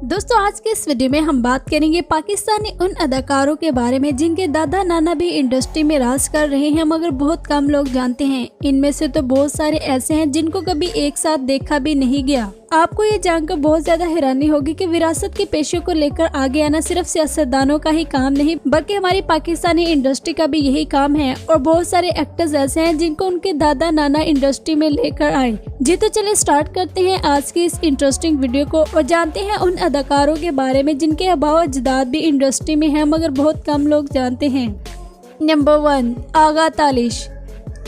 दोस्तों आज के इस वीडियो में हम बात करेंगे पाकिस्तानी उन अदाकारों के बारे में जिनके दादा नाना भी इंडस्ट्री में राज कर रहे हैं मगर बहुत कम लोग जानते हैं। इनमें से तो बहुत सारे ऐसे हैं जिनको कभी एक साथ देखा भी नहीं गया। आपको ये जानकर बहुत ज्यादा हैरानी होगी कि विरासत के पेशे को लेकर आगे आना सिर्फ सियासतदानों का ही काम नहीं बल्कि हमारी पाकिस्तानी इंडस्ट्री का भी यही काम है। और बहुत सारे एक्टर्स ऐसे हैं जिनको उनके दादा नाना इंडस्ट्री में लेकर आए। जी तो चलिए स्टार्ट करते हैं आज की इस इंटरेस्टिंग वीडियो को और जानते हैं उन अदाकारों के बारे में जिनके अबाव अजदाद भी इंडस्ट्री में है मगर बहुत कम लोग जानते हैं। नंबर 1, आगा तालिश।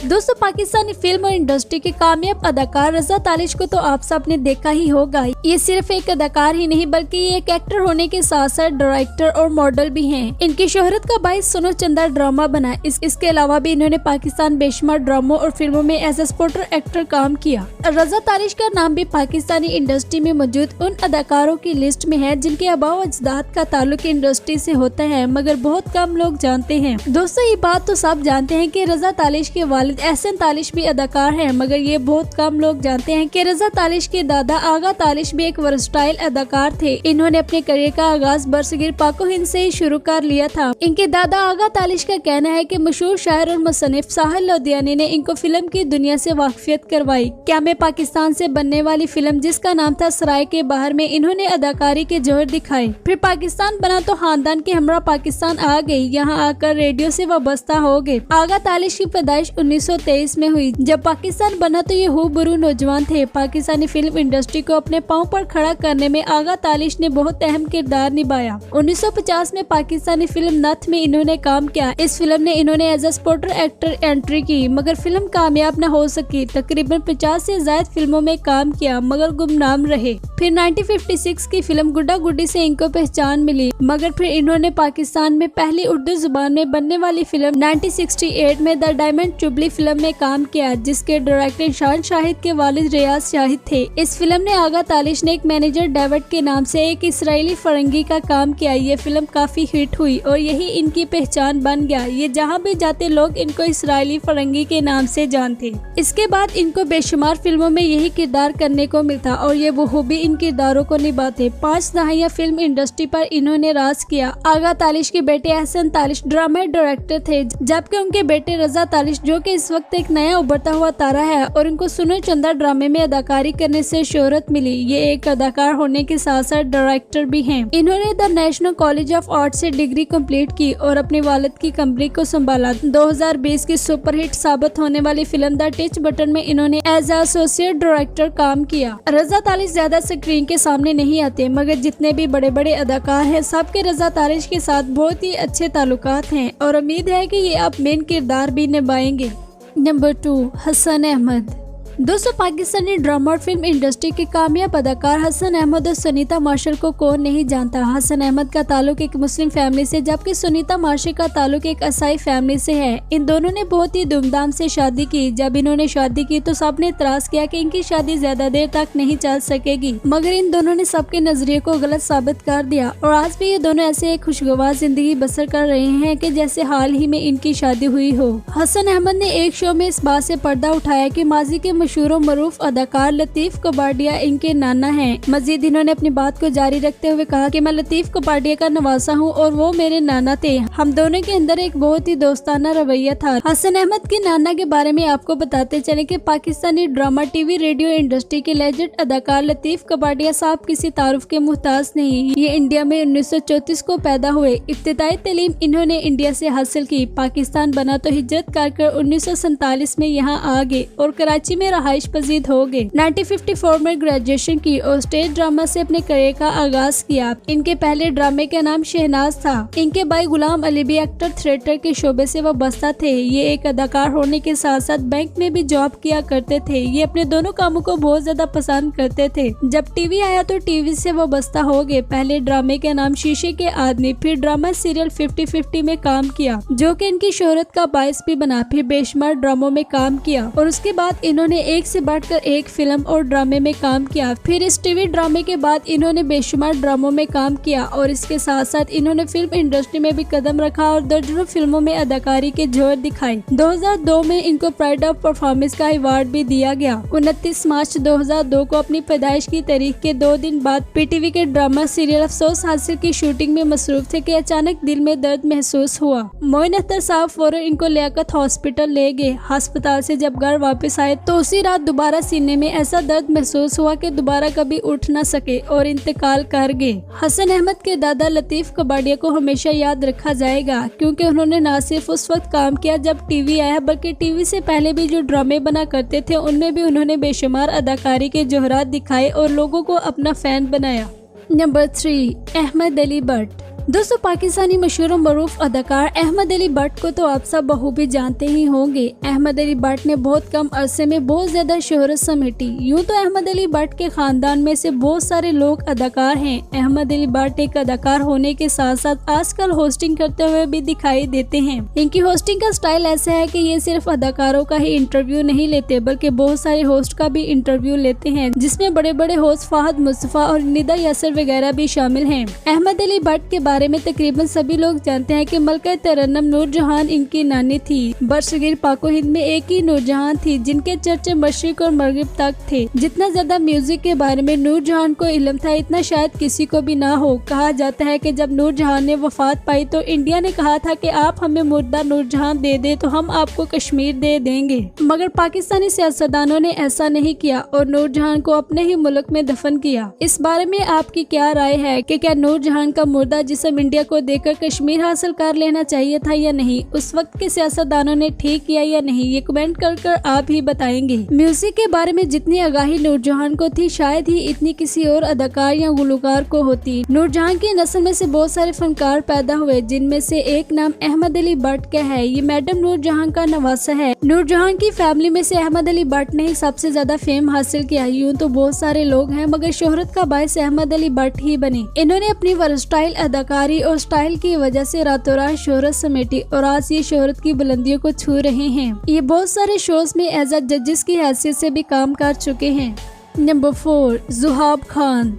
दोस्तों पाकिस्तानी फिल्म और इंडस्ट्री के कामयाब अदाकार रजा तालिश को तो आप सब ने देखा ही होगा। ये सिर्फ एक अदाकार ही नहीं बल्कि ये एक एक्टर होने के साथ साथ डायरेक्टर और मॉडल भी हैं। इनकी शोहरत का बाइस सुनो चंदा ड्रामा बना। इसके अलावा भी इन्होंने पाकिस्तान बेशुमार ड्रामों और फिल्मों में एज ए सपोर्टर एक्टर काम किया। रजा तालिश का नाम भी पाकिस्तानी इंडस्ट्री में मौजूद उन अदाकारों की लिस्ट में है जिनके अबाव अजदाद का ताल्लुक इंडस्ट्री से होता है मगर बहुत कम लोग जानते हैं। दोस्तों ये बात तो सब जानते हैं कि रजा तालिश के वालिद एहसन तालिश भी अदाकार हैं मगर ये बहुत कम लोग जानते हैं कि रजा तालिश के दादा आगा तालिश भी एक वर्सटाइल अदाकार थे। इन्होंने अपने करियर का आगाज बरसगीर पाको हिंद से ही शुरू कर लिया था। इनके दादा आगा तालिश का कहना है कि मशहूर शायर और मुसन्निफ साहिल लोधियानी ने इनको फिल्म की दुनिया से वाकफियत करवाई। क्या मैं पाकिस्तान से बनने वाली फिल्म जिसका नाम था सराय के बाहर में इन्होंने अदाकारी के जोहर दिखाए। फिर पाकिस्तान बना तो खानदान के हमरा पाकिस्तान आ गई। यहाँ आकर रेडियो से वाबस्ता हो गए। आगा तालिश की पैदाइश 1923 में हुई। जब पाकिस्तान बना तो ये हुबरू नौजवान थे। पाकिस्तानी फिल्म इंडस्ट्री को अपने पांव पर खड़ा करने में आगा तालिश ने बहुत अहम किरदार निभाया। 1950 में पाकिस्तानी फिल्म नथ में इन्होंने काम किया। इस फिल्म ने इन्होंने as a supporter actor entry की मगर फिल्म कामयाब न हो सकी। तकरीबन 50 से ज्यादा फिल्मों में काम किया मगर गुमनाम रहे। फिर 1956 की फिल्म गुड्डा गुड्डी से इनको पहचान मिली मगर फिर इन्होंने पाकिस्तान में पहली उर्दू जुबान में बनने वाली फिल्म 1968 में द डायमंड जुबली फिल्म में काम किया जिसके डायरेक्टर शान शाहिद के वालिद रियाज शाहिद थे। इस फिल्म ने आगा तालिश ने एक मैनेजर डेविड के नाम से एक इसराइली फरंगी का काम किया। ये फिल्म काफी हिट हुई और यही इनकी पहचान बन गया। ये जहां भी जाते लोग इनको इसराइली फरंगी के नाम से जानते। इसके बाद इनको बेशुमार फिल्मों में यही किरदार करने को मिलता और ये बखूबी इन किरदारों को निभाते। 5 दहाइयां फिल्म इंडस्ट्री पर इन्होंने राज किया। आगा तालिश के बेटे एहसन तालिश ड्रामा डायरेक्टर थे जबकि उनके बेटे रजा तालिश जो कि इस वक्त एक नया उभरता हुआ तारा है और इनको सुनो चंदा ड्रामे में अदाकारी करने से शोहरत मिली। ये एक अदाकार होने के साथ साथ डायरेक्टर भी हैं। इन्होंने the national college of art से डिग्री कंप्लीट की और अपने वालिद की कंपनी को संभाला। 2020 की सुपरहिट साबित होने वाली फिल्म द टच बटन में इन्होंने एज ए एसोसिएट डायरेक्टर काम किया। रजा तालिश ज्यादा स्क्रीन के सामने नहीं आते मगर जितने भी बड़े बड़े अदाकार हैं सबके रजा तालिश के साथ बहुत ही अच्छे ताल्लुकात हैं और उम्मीद है कि ये अब मेन किरदार भी निभाएंगे। नंबर 2, हसन अहमद। दोस्तों पाकिस्तानी ड्रामा और फिल्म इंडस्ट्री के कामयाब अदाकार हसन अहमद और सुनीता मार्शल को कौन नहीं जानता। हसन अहमद का ताल्लुक एक मुस्लिम फैमिली से जबकि सुनीता मार्शल का ताल्लुक एक ईसाई फैमिली से है। इन दोनों ने बहुत ही धूमधाम से शादी की। जब इन्होंने शादी की तो सबने इतराज किया कि इनकी शादी ज्यादा देर तक नहीं चल सकेगी मगर इन दोनों ने सबके नजरिए को गलत साबित कर दिया और आज भी ये दोनों ऐसे एक खुशगवार जिंदगी बसर कर रहे हैं कि जैसे हाल ही में इनकी शादी हुई हो। हसन अहमद ने एक शो में इस बात से पर्दा उठाया कि माजी के मशहूर और मरूफ अदाकार लतीफ कबाड़िया इनके नाना हैं। मजीद इन्होंने अपनी बात को जारी रखते हुए कहा कि मैं लतीफ कबाड़िया का नवासा हूं और वो मेरे नाना थे। हम दोनों के अंदर एक बहुत ही दोस्ताना रवैया था। हसन अहमद के नाना के बारे में आपको बताते चले कि Pakistani drama TV radio industry के लेजेंड अदाकार लतीफ कबाड़िया साहब किसी तारुफ के मुहताज नहीं। ये इंडिया में 1934 को पैदा हुए। इब्तिदाई तालीम इन्होंने इंडिया से हासिल की। पाकिस्तान बना तो हिजरत कर 1947 में यहाँ आ गए और कराची में रहाइश पजीद हो गए। 1954 में ग्रेजुएशन की और स्टेज ड्रामा से अपने करियर का आगाज किया। इनके पहले ड्रामे का नाम शहनाज था। इनके भाई गुलाम अली भी एक्टर थिएटर के शोबे से वाबस्ता थे। ये एक अदाकार होने के साथ साथ बैंक में भी जॉब किया करते थे। ये अपने दोनों कामों को बहुत ज्यादा पसंद करते थे। जब टीवी आया तो टीवी से वाबस्ता हो गए। पहले ड्रामे का नाम शीशे के आदमी, फिर ड्रामा सीरियल 50-50 में काम किया जो कि इनकी शोहरत का बायस भी बना। फिर बेशुमार ड्रामों में काम किया और उसके बाद इन्होंने एक से बढ़कर एक फिल्म और ड्रामे में काम किया। फिर इस टीवी ड्रामे के बाद इन्होंने बेशुमार ड्रामों में काम किया और इसके साथ साथ इन्होंने फिल्म इंडस्ट्री में भी कदम रखा और दर्जनों फिल्मों में अदाकारी के जोर दिखाए। 2002 में इनको प्राइड ऑफ परफॉर्मेंस का अवार्ड भी दिया गया। 29 मार्च 2002 को अपनी पैदाइश की तारीख के 2 दिन बाद पीटीवी के ड्रामा सीरियल अफसोस हासिल की शूटिंग में मसरूफ थे कि अचानक दिल में दर्द महसूस हुआ। मोइन अख्तर साहब फौरन इनको लियाकत हॉस्पिटल ले गए। अस्पताल से जब घर वापस आए तो उसी रात दोबारा सीने में ऐसा दर्द महसूस हुआ कि दोबारा कभी उठ न सके और इंतकाल कर गए। हसन अहमद के दादा लतीफ कबाड़िया को हमेशा याद रखा जाएगा क्योंकि उन्होंने न सिर्फ उस वक्त काम किया जब टीवी आया, बल्कि टीवी से पहले भी जो ड्रामे बना करते थे उनमें भी उन्होंने बेशुमार अदाकारी के जोहरात दिखाए और लोगों को अपना फैन बनाया। नंबर 3, अहमद अली भट्ट। दोस्तों, पाकिस्तानी मशहूर और मरूफ अदाकार अहमद अली भट्ट को तो आप सब बखूबी जानते ही होंगे। अहमद अली भट्ट ने बहुत कम अरसे में बहुत ज्यादा शोहरत समेटी। यूँ तो अहमद अली भट्ट के खानदान में से बहुत सारे लोग अदाकार हैं। अहमद अली भट्ट एक अदाकार होने के साथ साथ आजकल होस्टिंग करते हुए भी दिखाई देते हैं। इनकी होस्टिंग का स्टाइल ऐसा है कि ये सिर्फ अदाकारों का ही इंटरव्यू नहीं लेते बल्कि बहुत सारे होस्ट का भी इंटरव्यू लेते हैं, जिसमें बड़े बड़े होस्ट फहद मुस्तफा और निदा यासर वगैरह भी शामिल हैं। अहमद अली भट्ट के बारे में तकरीबन सभी लोग जानते हैं कि मलका तरन्नुम नूरजहां इनकी नानी थी। बरसगीर पाको हिंद में एक ही नूरजहां थी जिनके चर्चे मशरिक और मगरिब तक थे। जितना ज्यादा म्यूजिक के बारे में नूरजहां को इल्म था इतना शायद किसी को भी ना हो। कहा जाता है कि जब नूरजहां ने वफात पाई तो इंडिया ने कहा था कि आप हमें मुर्दा नूरजहां दे दे तो हम आपको कश्मीर दे देंगे, मगर पाकिस्तानी सियासतदानों ने ऐसा नहीं किया और नूरजहां को अपने ही मुल्क में दफन किया। इस बारे में आपकी क्या राय है कि क्या नूरजहां का मुर्दा जिस्म इंडिया को देकर कश्मीर हासिल कर लेना चाहिए था या नहीं? उस वक्त के सियासतदानों ने ठीक किया या नहीं? ये कमेंट कर आप ही बताएंगे। म्यूजिक के बारे में जितनी आगाही नूरजहां को थी शायद ही इतनी किसी और अदाकार या गुलकार को होती। नूरजहां की नस्ल में से बहुत सारे फनकार पैदा हुए जिनमें से एक नाम अहमद अली भट्ट का है। ये मैडम नूरजहां का नवासा है। नूरजहां की फैमिली में से अहमद अली भट्ट ने ही सबसे ज्यादा फेम हासिल किया। यूँ तो बहुत सारे लोग हैं मगर शोहरत का बायस अहमद अली भट्ट ही बने। इन्होंने अपनी वर्सटाइल अदाकारी और स्टाइल की वजह से रातों रात शोहरत समेटी और आज ये शोहरत की बुलंदियों को छू रहे हैं। ये बहुत सारे शोज में एज अ जजेस की हैसियत से भी काम कर चुके हैं। नंबर 4, ज़ुहाब खान।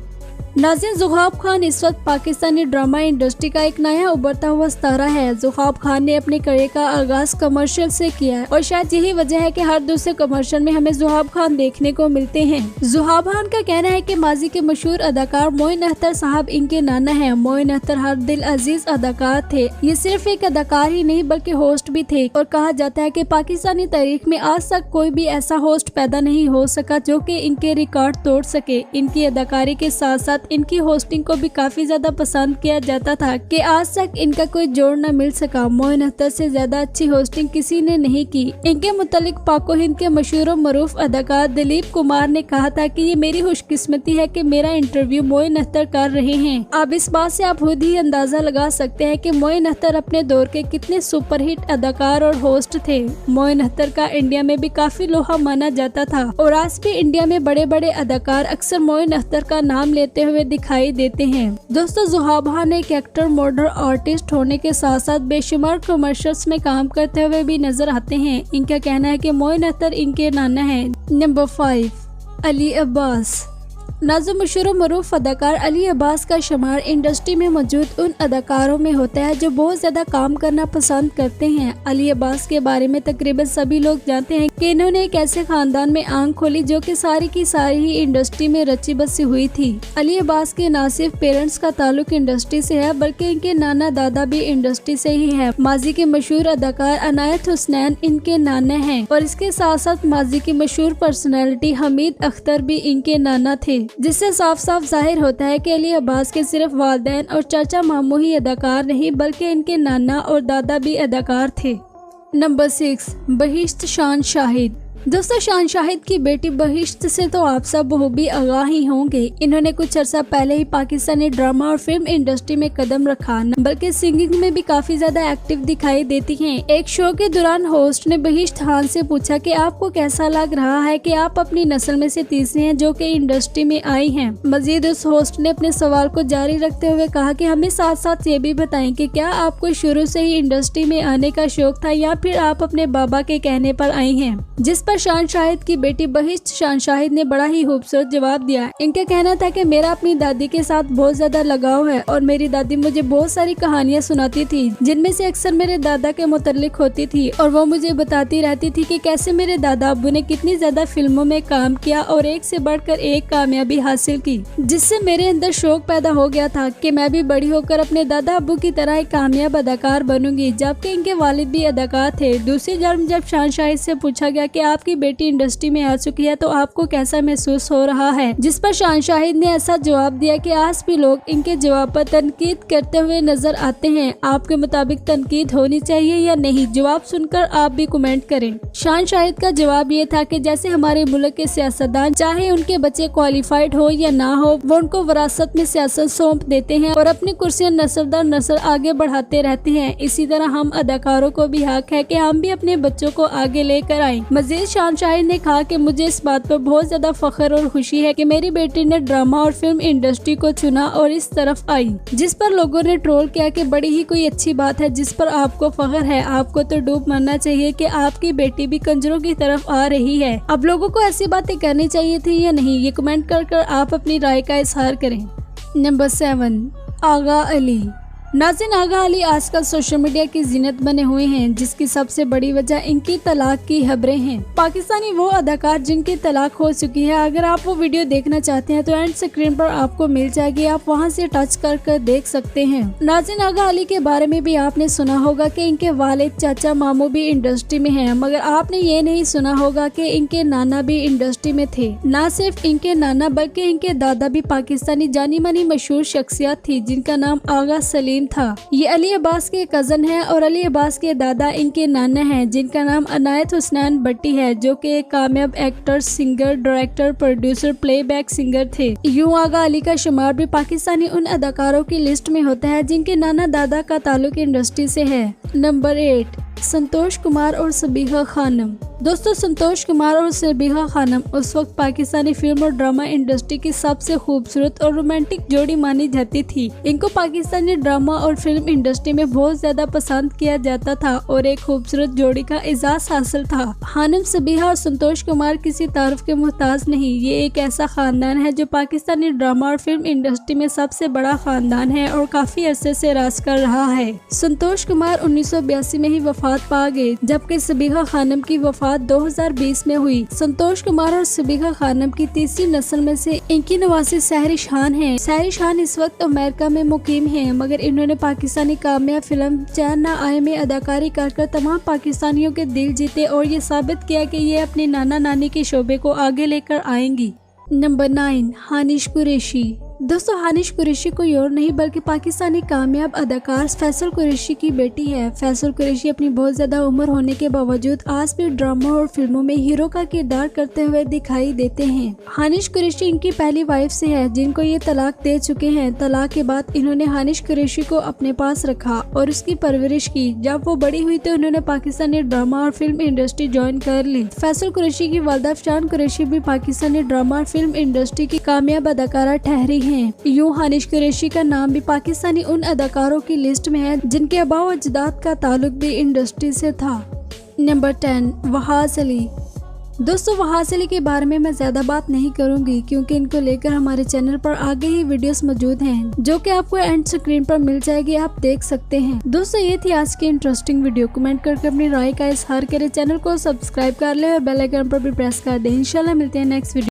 नाज़रीन, ज़ुहाब खान इस वक्त पाकिस्तानी ड्रामा इंडस्ट्री का एक नया उभरता हुआ सितारा है। ज़ुहाब खान ने अपने करियर का आगाज कमर्शियल से किया है और शायद यही वजह है कि हर दूसरे कमर्शियल में हमें ज़ुहाब खान देखने को मिलते हैं। ज़ुहाब खान का कहना है कि माजी के मशहूर अदाकार मोइन अख्तर साहब इनके नाना हैं। मोइन अख्तर हर दिल अजीज अदाकार थे। ये सिर्फ एक अदाकार ही नहीं बल्कि होस्ट भी थे और कहा जाता है कि पाकिस्तानी तारीख में आज तक कोई भी ऐसा होस्ट पैदा नहीं हो सका जो कि इनके रिकॉर्ड तोड़ सके। इनकी अदाकारी के साथ साथ इनकी होस्टिंग को भी काफी ज्यादा पसंद किया जाता था कि आज तक इनका कोई जोड़ न मिल सका। मोइन अख्तर से ज्यादा अच्छी होस्टिंग किसी ने नहीं की। इनके मुतालिक पाको हिंद के मशहूर और मरूफ अदाकार दिलीप कुमार ने कहा था कि ये मेरी खुशकिस्मती है कि मेरा इंटरव्यू मोइन अख्तर कर रहे हैं। अब इस बात से आप खुद ही अंदाजा लगा सकते हैं कि मोइन अख्तर अपने दौर के कितने सुपरहिट अदाकार और होस्ट थे। मोइन अख्तर का इंडिया में भी काफी लोहा माना जाता था और आज भी इंडिया में बड़े बड़े अदाकार अक्सर मोइन अख्तर का नाम लेते हुए दिखाई देते हैं। दोस्तों, ज़ुहाब खान एक एक्टर, मॉडल, आर्टिस्ट होने के साथ साथ बेशुमार कमर्शियल्स में काम करते हुए भी नजर आते हैं। इनका कहना है कि मोइन अख्तर इनके नाना हैं। नंबर 5, अली अब्बास। नाज़ो मशहूर मरूफ अदाकार अली अब्बास का शुमार इंडस्ट्री में मौजूद उन अदाकारों में होता है जो बहुत ज्यादा काम करना पसंद करते हैं। अली अब्बास के बारे में तकरीबन सभी लोग जानते हैं कि इन्होंने एक ऐसे खानदान में आंख खोली जो कि सारी की सारी ही इंडस्ट्री में रची बसी हुई थी। अली अब्बास के न सिर्फ पेरेंट्स का ताल्लुक इंडस्ट्री से है बल्कि इनके नाना दादा भी इंडस्ट्री से ही है। माजी के मशहूर अदाकार अनायत हुसनैन इनके नाना हैं और इसके साथ साथ माजी की मशहूर पर्सनैलिटी हमीद अख्तर भी इनके नाना थे, जिससे साफ साफ जाहिर होता है कि अली अब्बास के सिर्फ वालिदैन और चाचा मामू ही अदाकार नहीं बल्कि इनके नाना और दादा भी अदाकार थे। नंबर 6, बहिश्त शान शाहिद। दोस्तों, शान शाहिद की बेटी बहिश्त से तो आप सब बखूबी आगाह ही होंगे। इन्होंने कुछ अर्सा पहले ही पाकिस्तानी ड्रामा और फिल्म इंडस्ट्री में कदम रखा, बल्कि सिंगिंग में भी काफी ज्यादा एक्टिव दिखाई देती हैं। एक शो के दौरान होस्ट ने बहिश्त खान से पूछा कि आपको कैसा लग रहा है कि आप अपनी नस्ल में से तीसरी हैं जो कि इंडस्ट्री में आई हैं। मजीद उस होस्ट ने अपने सवाल को जारी रखते हुए कहा कि हमें साथ साथ ये भी बताएं कि क्या आपको शुरू से ही इंडस्ट्री में आने का शौक था या फिर आप अपने बाबा के कहने पर आई हैं। जिस पर पर शान शाहिद की बेटी बहिश्त शान शाहिद ने बड़ा ही खूबसूरत जवाब दिया। इनका कहना था कि मेरा अपनी दादी के साथ बहुत ज्यादा लगाव है और मेरी दादी मुझे बहुत सारी कहानियाँ सुनाती थी, जिनमें से अक्सर मेरे दादा के मुतल्लिक होती थी और वो मुझे बताती रहती थी कि कैसे मेरे दादा अब्बू ने कितनी ज्यादा फिल्मों में काम किया और एक से बढ़कर एक कामयाबी हासिल की, जिससे मेरे अंदर शौक पैदा हो गया था कि मैं भी बड़ी होकर अपने दादा अब्बू की तरह एक कामयाब अदाकार बनूंगी, जबकि इनके वालिद भी अदाकार थे। दूसरी तरफ जब शान शाहिद से पूछा गया कि आपकी बेटी इंडस्ट्री में आ चुकी है तो आपको कैसा महसूस हो रहा है, जिस पर शान शाहिद ने ऐसा जवाब दिया कि आज भी लोग इनके जवाब पर तनकीद करते हुए नजर आते हैं। आपके मुताबिक तनकीद होनी चाहिए या नहीं? जवाब सुनकर आप भी कमेंट करें। शान शाहिद का जवाब ये था कि जैसे हमारे मुल्क के सियासतदान चाहे उनके बच्चे क्वालिफाइड हो या ना हो, वो उनको विरासत में सियासत सौंप देते हैं और अपनी कुर्सियां नस्ल दर नस्ल आगे बढ़ाते रहते हैं। इसी तरह हम अदाकारों को भी हक है कि हम भी अपने बच्चों को आगे लेकर आएं। मजीद शान शाहिद ने कहा कि मुझे इस बात पर बहुत ज्यादा फख्र और खुशी है कि मेरी बेटी ने ड्रामा और फिल्म इंडस्ट्री को चुना और इस तरफ आई, जिस पर लोगों ने ट्रोल किया कि बड़ी ही कोई अच्छी बात है जिस पर आपको फख्र है, आपको तो डूब मरना चाहिए कि आपकी बेटी भी कंजरों की तरफ आ रही है। अब लोगों को ऐसी बातें करनी चाहिए थी या नहीं, ये कमेंट कर आप अपनी राय का इजहार करें। नंबर 7, आगा अली। नाज़रीन, आगा अली आजकल सोशल मीडिया की जीनत बने हुए हैं, जिसकी सबसे बड़ी वजह इनकी तलाक की खबरें हैं। पाकिस्तानी वो अदाकार जिनकी तलाक हो चुकी है, अगर आप वो वीडियो देखना चाहते हैं तो एंड स्क्रीन पर आपको मिल जाएगी, आप वहां से टच कर देख सकते हैं। नाज़रीन, आगा अली के बारे में भी आपने सुना होगा कि इनके वालिद चाचा मामू भी इंडस्ट्री में हैं, मगर आपने ये नहीं सुना होगा कि इनके नाना भी इंडस्ट्री में थे। न सिर्फ इनके नाना बल्कि इनके दादा भी पाकिस्तानी जानी मानी मशहूर शख्सियत थी, जिनका नाम आगा सलीम था। ये अली अब्बास के कजन हैं और अली अब्बास के दादा इनके नाना हैं, जिनका नाम अनायत हुसनैन भट्टी है, जो कि एक कामयाब actor, singer, director, producer, playback singer थे। यूं आगा अली का शुमार भी पाकिस्तानी उन अदाकारों की लिस्ट में होता है जिनके नाना दादा का ताल्लुक इंडस्ट्री से है। नंबर 8, संतोष कुमार और सबीहा खानम। दोस्तों, संतोष कुमार और सबीहा खानम उस वक्त पाकिस्तानी फिल्म और ड्रामा इंडस्ट्री की सबसे खूबसूरत और रोमांटिक जोड़ी मानी जाती थी। इनको पाकिस्तानी ड्रामा और फिल्म इंडस्ट्री में बहुत ज्यादा पसंद किया जाता था और एक खूबसूरत जोड़ी का एजाज हासिल था। खानम, सबीहा और संतोष कुमार किसी तारीफ के मोहताज नहीं। ये एक ऐसा खानदान है जो पाकिस्तानी ड्रामा और फिल्म इंडस्ट्री में सबसे बड़ा खानदान है और काफी अरसे से राज कर रहा है। संतोष कुमार 1982 में ही वफात पा गए, जबकि सबीहा खानम की वफात 2020 में हुई। संतोष कुमार और सबीहा खानम की तीसरी नस्ल में से इनकी नवासी सहरिश खान है। सहरिश खान इस वक्त अमेरिका में मुकीम है, मगर इन्होंने पाकिस्तानी कामयाब फिल्म चैन ना आए में अदाकारी कर तमाम पाकिस्तानियों के दिल जीते और ये साबित किया कि ये अपने नाना नानी के शोबे को आगे लेकर आएंगी। नंबर 9, हानिश कुरैशी। दोस्तों, हानिश कुरैशी कोई और नहीं बल्कि पाकिस्तानी कामयाब अदाकार फैसल कुरैशी की बेटी है। फैसल कुरैशी अपनी बहुत ज्यादा उम्र होने के बावजूद आज भी ड्रामा और फिल्मों में हीरो का किरदार करते हुए दिखाई देते हैं। हानिश कुरैशी इनकी पहली वाइफ से है, जिनको ये तलाक दे चुके हैं। तलाक के बाद इन्होंने हानिश कुरैशी को अपने पास रखा और उसकी परवरिश की। जब वो बड़ी हुई तो उन्होंने पाकिस्तानी ड्रामा और फिल्म इंडस्ट्री ज्वाइन कर ली। फैसल कुरैशी की वालिदा शान कुरैशी भी पाकिस्तानी ड्रामा और फिल्म इंडस्ट्री की कामयाब अदाकारा ठहरी हैं। यूं हानिश कुरैशी का नाम भी पाकिस्तानी उन अदाकारों की लिस्ट में है जिनके आबाओ अजदाद का ताल्लुक भी इंडस्ट्री से था। नंबर 10, वहाज अली। दोस्तों, वहाज अली के बारे में मैं ज्यादा बात नहीं करूंगी क्योंकि इनको लेकर हमारे चैनल पर आगे ही वीडियोस मौजूद हैं, जो कि आपको एंड स्क्रीन पर मिल जाएगी, आप देख सकते हैं। दोस्तों, ये थी आज की इंटरेस्टिंग वीडियो। कमेंट करके अपनी राय का इजहार करें, चैनल को सब्सक्राइब कर ले और बेल आइकन पर भी प्रेस कर दें। इंशाल्लाह मिलते हैं नेक्स्ट वीडियो।